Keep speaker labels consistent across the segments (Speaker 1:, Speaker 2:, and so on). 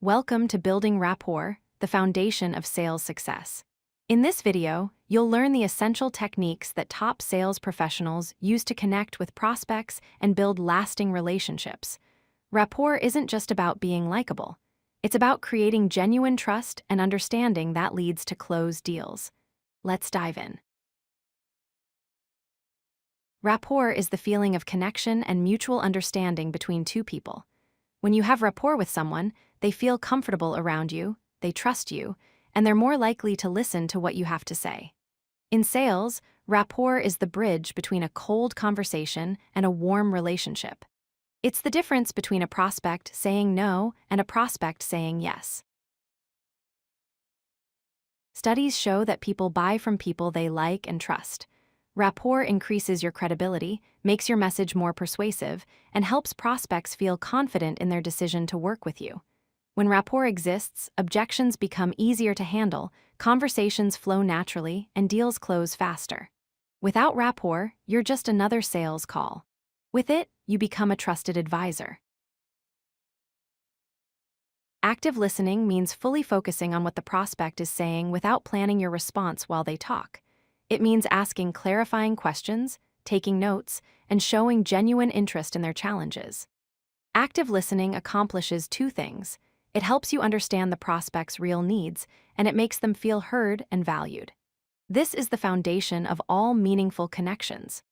Speaker 1: Welcome to Building Rapport, the foundation of sales success. In this video, you'll learn the essential techniques that top sales professionals use to connect with prospects and build lasting relationships. Rapport isn't just about being likable. It's about creating genuine trust and understanding that leads to closed deals. Let's dive in. Rapport is the feeling of connection and mutual understanding between two people. When you have rapport with someone, they feel comfortable around you, they trust you, and they're more likely to listen to what you have to say. In sales, rapport is the bridge between a cold conversation and a warm relationship. It's the difference between a prospect saying no and a prospect saying yes. Studies show that people buy from people they like and trust. Rapport increases your credibility, makes your message more persuasive, and helps prospects feel confident in their decision to work with you. When rapport exists, objections become easier to handle, conversations flow naturally, and deals close faster. Without rapport, you're just another sales call. With it, you become a trusted advisor. Active listening means fully focusing on what the prospect is saying without planning your response while they talk. It means asking clarifying questions, taking notes, and showing genuine interest in their challenges. Active listening accomplishes two things. It helps you understand the prospect's real needs, and it makes them feel heard and valued. This is the foundation of all meaningful connections.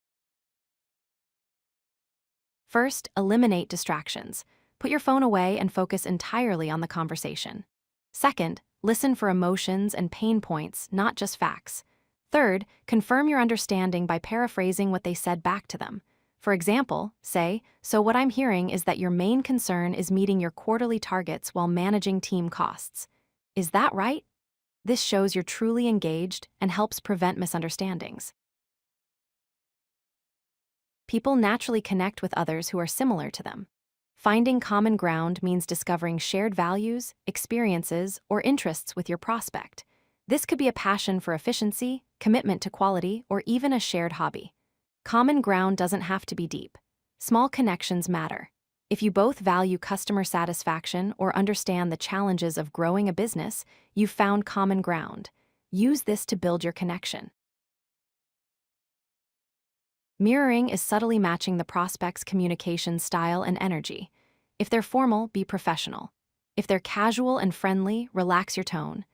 Speaker 1: First, eliminate distractions. Put your phone away and focus entirely on the conversation. Second, listen for emotions and pain points, not just facts. Third, confirm your understanding by paraphrasing what they said back to them. For example, say, "So what I'm hearing is that your main concern is meeting your quarterly targets while managing team costs. Is that right?" This shows you're truly engaged and helps prevent misunderstandings. People naturally connect with others who are similar to them. Finding common ground means discovering shared values, experiences, or interests with your prospect. This could be a passion for efficiency, commitment to quality, or even a shared hobby. Common ground doesn't have to be deep. Small connections matter. If you both value customer satisfaction or understand the challenges of growing a business, you've found common ground. Use this to build your connection. Mirroring is subtly matching the prospect's communication style and energy. If they're formal, be professional. If they're casual and friendly, relax your tone.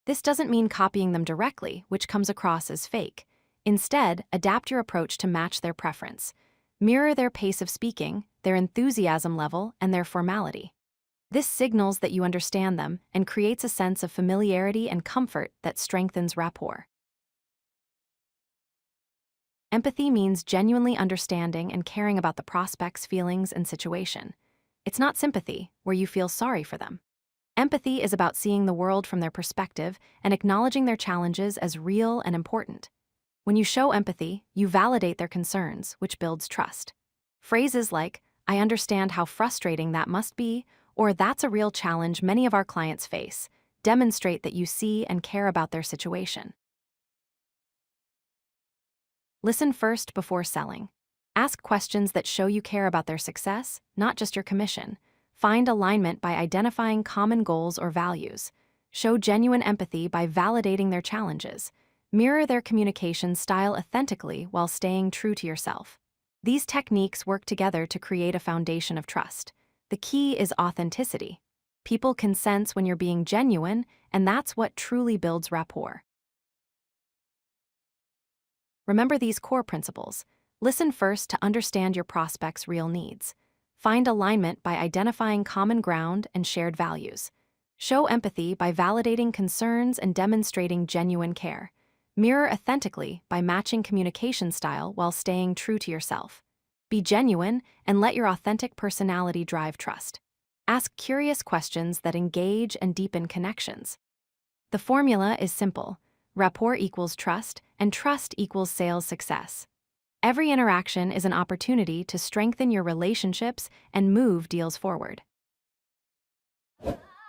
Speaker 1: This doesn't mean copying them directly, which comes across as fake. Instead, adapt your approach to match their preference. Mirror their pace of speaking, their enthusiasm level, and their formality. This signals that you understand them and creates a sense of familiarity and comfort that strengthens rapport. Empathy means genuinely understanding and caring about the prospect's feelings and situation. It's not sympathy, where you feel sorry for them. Empathy is about seeing the world from their perspective and acknowledging their challenges as real and important. When you show empathy, you validate their concerns, which builds trust. Phrases like, "I understand how frustrating that must be," or "That's a real challenge many of our clients face," demonstrate that you see and care about their situation. Listen first before selling. Ask questions that show you care about their success, not just your commission. Find alignment by identifying common goals or values. Show genuine empathy by validating their challenges. Mirror their communication style authentically while staying true to yourself. These techniques work together to create a foundation of trust. The key is authenticity. People can sense when you're being genuine, and that's what truly builds rapport. Remember these core principles. Listen first to understand your prospect's real needs. Find alignment by identifying common ground and shared values. Show empathy by validating concerns and demonstrating genuine care. Mirror authentically by matching communication style while staying true to yourself. Be genuine and let your authentic personality drive trust. Ask curious questions that engage and deepen connections. The formula is simple. Rapport equals trust, and trust equals sales success. Every interaction is an opportunity to strengthen your relationships and move deals forward.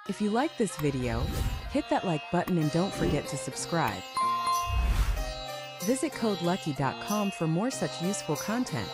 Speaker 2: If you like this video, hit that like button and don't forget to subscribe. Visit codelucky.com for more such useful content.